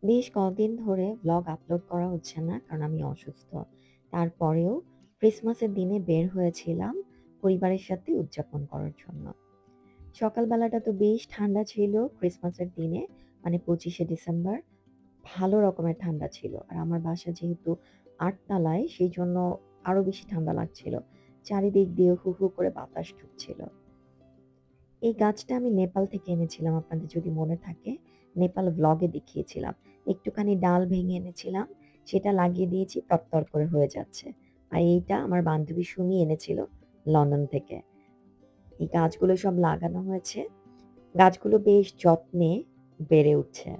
বেশ কদিন ধরে ভ্লগ আপলোড করা হচ্ছে না কারণ আমি অসুস্থ। তারপরেও ক্রিসমাসের দিনে বের হয়েছিলাম পরিবারের সাথে উদযাপন করার জন্য। সকালবেলাটা তো বেশ ঠান্ডা ছিল ক্রিসমাসের দিনে, মানে ২৫শে ডিসেম্বর। ভালো রকমের ঠান্ডা ছিল। আর আমার বাসা যেহেতু ৮ তলায় সেইজন্য আরো বেশি ঠান্ডা লাগছিল। চারিদিক দিয়ে হু, হু করে বাতাস ঢুকছিল। এই গাছটা আমি নেপাল থেকে এনেছিলাম, আপনাদের যদি মনে থাকে। নেপাল ভ্লগে দেখিয়েছিলাম। একটুখানি ডাল ভেঙে এনেছিলাম, সেটা লাগিয়ে দিয়েছি, তরতর করে হয়ে যাচ্ছে। আর এইটা আমার বান্ধবী সুমি এনেছিল লন্ডন থেকে। এই গাছগুলো সব লাগানো হয়েছে। গাছগুলো বেশ যত্নে বেড়ে উঠছে।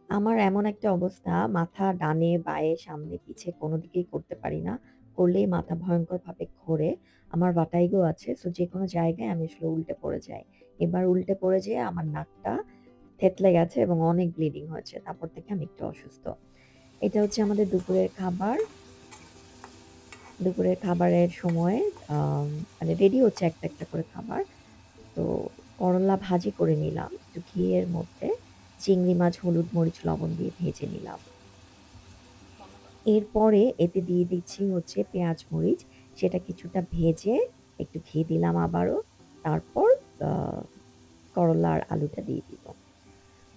আমার এমন একটা অবস্থা, মাথা ডানে, বাঁয়ে, সামনে, পিছে কোনো দিকেই করতে পারি না। করলেই মাথা ভয়ংকরভাবে ঘোরে। আমার ভার্টিগো আছে। সো যেকোনো জায়গায় আমি আসলে উল্টে পড়ে যাই। এবার উল্টে পড়ে যেয়ে আমার নাকটা থেতলে গেছে এবং অনেক ব্লিডিং হয়েছে। তারপর থেকে আমি একটু অসুস্থ। এটা হচ্ছে আমাদের দুপুরের খাবার। দুপুরের খাবারের সময় আম মানে রেডি হচ্ছে একটা, একটা করে খাবার। তো করল্লা ভাজি করে নিলাম। একটু ঘিয়ের মধ্যে চিংড়ি মাছ হলুদ, মরিচ, লবণ দিয়ে ভেজে নিলাম। এরপরে এতে দিয়ে দিচ্ছি হচ্ছে পেঁয়াজ মরিচ। সেটা কিছুটা ভেজে একটু ঘি দিলাম আবারও। তারপর আ করলা আর আলুটা দিয়ে দিব।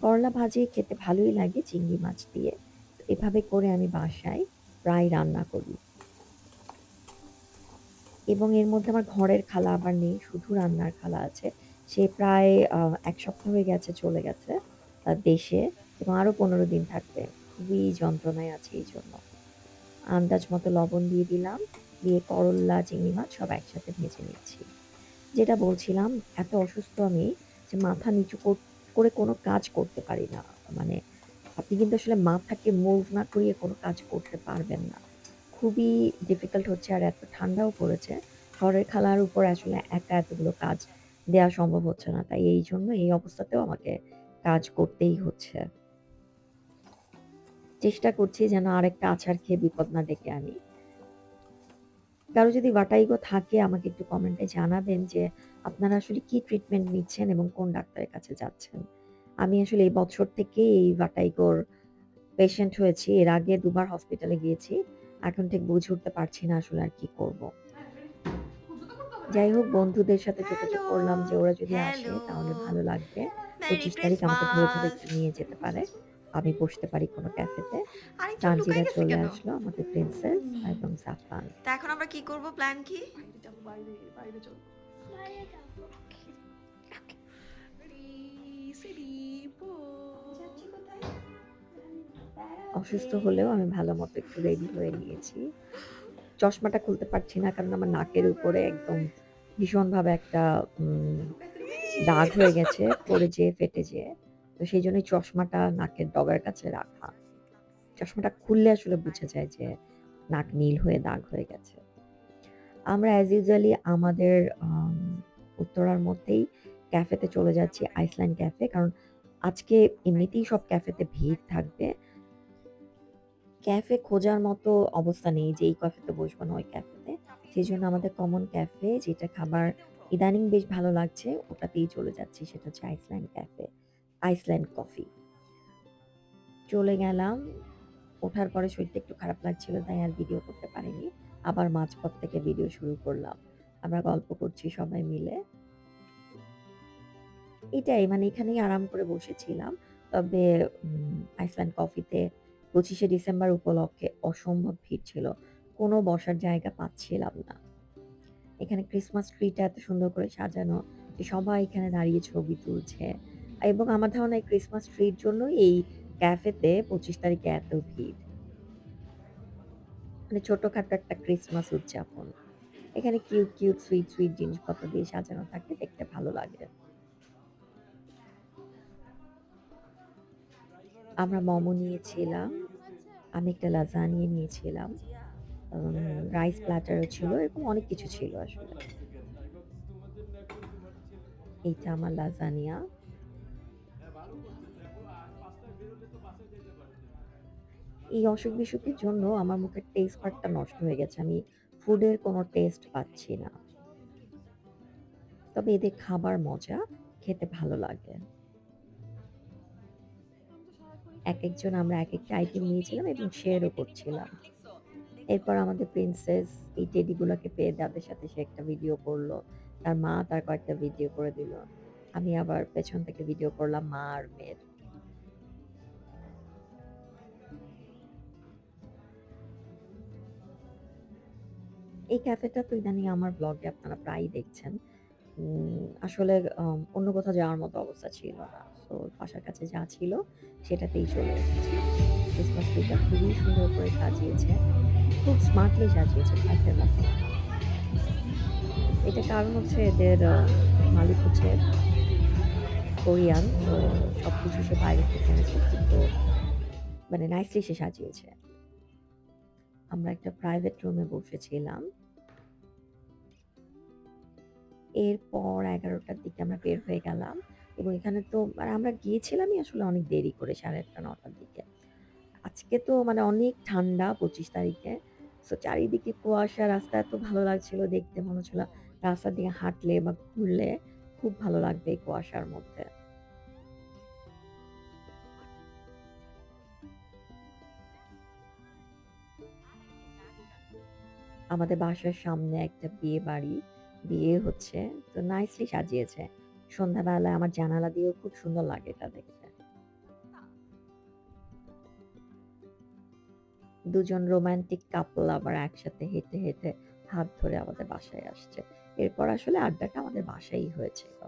করলা ভাজি খেতে ভালোই লাগে চিংড়ি মাছ দিয়ে। তো এভাবে করে আমি বাসায় প্রায় রান্না করি। এবং এর মধ্যে আমার ঘরের খালা আবার নেই, শুধু রান্নার খালা আছে। সে প্রায় ১ সপ্তাহ হয়ে গেছে চলে গেছে দেশে, এবং আরো ১৫ দিন থাকবে। খুবই যন্ত্রণায় আছি এইজন্য। আন্দাজ মতো লবণ দিয়ে দিলাম। দিয়ে করল্লা, চিংড়ি মাছ সব একসাথে ভেজে নিচ্ছি। যেটা বলছিলাম, এত অসুস্থ আমি যে মাথা নিচু করে কোনো কাজ করতে পারি না। মানে আপনি কিন্তু আসলে মাথাকে মুভ না করিয়ে কোনো কাজ করতে পারবেন না। খুবই ডিফিকাল্ট হচ্ছে, আর এত ঠান্ডাও পড়েছে। ঘরের খালার উপর আসলে একা এতগুলো কাজ দেয়া সম্ভব হচ্ছে না। তাই এইজন্য এই অবস্থাতেও আমাকে কাজ করতেই হচ্ছে। চেষ্টা করছি যেন আরেকটা আছাড় খেয়ে বিপদ না ডেকে আনি। কারো যদি ভার্টিগো থাকে আমাকে একটু কমেন্টে জানাবেন যে আপনারা আসলে কি ট্রিটমেন্ট নিচ্ছেন এবং কোন ডাক্তারের কাছে যাচ্ছেন। আমি আসলে এই বছর থেকেই এই ভার্টিগোর পেশেন্ট হয়েছি। এর আগে ২ বার হসপিটালে গিয়েছি। এখন ঠিক বুঝে উঠতে পারছি না আসলে আর কি করব। যাই হোক, বন্ধুদের সাথে যোগাযোগ হ্যালো, করলাম যে ওরা যদি আসে হ্যালো। তাহলে ভালো লাগবে। মেরি ২৫ তারিখ আমাকে ধরে, ধরে ক্রিসমাস। একটু নিয়ে যেতে পারে। আমি বসতে পারি কোনো ক্যাফেতে। আরেকজন লুকায় সানজিদা গেছে চলে কেন? আসলো, আমাদের প্রিন্সেস এবং জাফরান। তা এখন আমরা কি করব? প্ল্যান কি? বাইরে যাবো, বাইরে চল। বাইরে যাবো। সিঁড়ি যাচ্ছি কোথায়? জানি না। অসুস্থ বেড়াতে। হলেও আমি ভালোমতো একটু রেডি হয়ে নিয়েছি। চশমাটা খুলতে পারছি না কারণ আমার নাকের উপরে একদম ভীষণভাবে একটা উম দাগ হয়ে গেছে, পড়ে যেয়ে ফেটে যেয়ে। তো সেইজন্যই চশমাটা নাকের ডগার কাছে রাখা। চশমাটা খুললে আসলে বুঝা যায় যে নাক নীল হয়ে দাগ হয়ে গেছে। আমরা অ্যাজ ইউজুয়ালি আমাদের আম উত্তরার মধ্যেই ক্যাফেতে চলে যাচ্ছি, আইসল্যান্ড ক্যাফে। কারণ আজকে এমনিতেই সব ক্যাফেতে ভিড় থাকবে। ক্যাফে খোঁজার মতো অবস্থা নেই যে এই ক্যাফেতে বসবো না ওই ক্যাফেতে। সেজন্য আমাদের কমন ক্যাফে, যেটা খাবার ইদানিং বেশ ভালো লাগছে, ওটাতেই চলে যাচ্ছি। সেটা হচ্ছে আইসল্যান্ড ক্যাফে, আইসল্যান্ড কফি। চলে গেলাম। ওঠার পরে শরীরটা একটু খারাপ লাগছিল তাই আর ভিডিও করতে পারিনি। আবার মাঝপথ থেকে ভিডিও শুরু করলাম। আমরা গল্প করছি সবাই মিলে। এটাই, মানে এখানেই আরাম করে বসেছিলাম। তবে আইসল্যান্ড কফিতে ২৫শে ডিসেম্বর উপলক্ষে অসম্ভব ভিড় ছিল। কোনো বসার জায়গা পাচ্ছিলাম না। এখানে ক্রিসমাস ট্রিটা এত সুন্দর করে সাজানো যে সবাই এখানে দাঁড়িয়ে ছবি তুলছে। এবং আমার ধারণা এই ক্রিসমাস ট্রির জন্যই এই ক্যাফেতে ২৫ তারিখে এত ভিড়। মানে ছোটখাটো একটা ক্রিসমাস উদযাপন। এখানে কিউট, কিউট, সুইট, সুইট জিনিসপত্র দিয়ে সাজানো থাকে, দেখতে ভালো লাগে। আমরা মোমো নিয়েছিলাম। আমি একটা লাজানিয়া নিয়েছিলাম। রাইস প্ল্যাটারও ছিল। এরকম অনেক কিছু ছিল আসলে। এইটা আমার লাজানিয়া। এই অসুখ-বিসুখের জন্য আমার মুখের টেস্ট বাডটা নষ্ট হয়ে গেছে। আমি ফুডের কোনো টেস্ট পাচ্ছি না। তবে এদের খাবার মজা। খেতে ভালো লাগে। একেকজন আমরা একেকটা আইটেম নিয়েছিলাম এবং শেয়ারও করছিলাম। এরপর আমাদের প্রিন্সেস এই টেডিগুলোকে পেয়ে তাদের সাথে সে একটা ভিডিও করলো। তার মা তার কয়েকটা ভিডিও করে দিল। আমি আবার পেছন থেকে ভিডিও করলাম মা আর মেয়ের। এই ক্যাফেটা তো ইদানিং আমার ব্লগে আপনারা প্রায়ই দেখছেন। আসলে অন্য কোথাও যাওয়ার মতো অবস্থা ছিল না। সো বাসার কাছে যা ছিল সেটাতেই চলে এসেছি। ক্রিসমাস ট্রিটা খুবই সুন্দর করে সাজিয়েছে। খুব স্মার্টলি সাজিয়েছে ক্যাফের মতো। এটার কারণ হচ্ছে এদের মালিক হচ্ছে কোরিয়ান। তো সবকিছু সে বাইরে থেকে এনেছে কিন্তু মানে নাইসলি সে সাজিয়েছে। আমরা একটা প্রাইভেট রুমে বসেছিলাম। এরপর ১১টার দিকে আমরা বের হয়ে গেলাম এবং এখানে তো মানে আমরা গিয়েছিলামই আসলে অনেক দেরি করে ৮:৩০-৯টার দিকে। আজকে তো মানে অনেক ঠান্ডা ২৫ তারিখে। সো চারিদিকে কুয়াশা, রাস্তা এত ভালো লাগছিল দেখতে মনে হচ্ছিল রাস্তার দিকে হাঁটলে বা ঘুরলে খুব ভালো লাগবে এই কুয়াশার মধ্যে। আমাদের বাসার সামনে একটা বিয়েবাড়ি, বিয়ে হচ্ছে। তো নাইসলি সাজিয়েছে। সন্ধ্যাবেলায় আমার জানালা দিয়েও খুব সুন্দর লাগে এটা দেখতে। দুজন রোমান্টিক কাপল আবার একসাথে হেঁটে, হেঁটে হাত ধরে আমাদের বাসায় আসছে। এরপর আসলে আড্ডাটা আমাদের বাসায়ই হয়েছিল।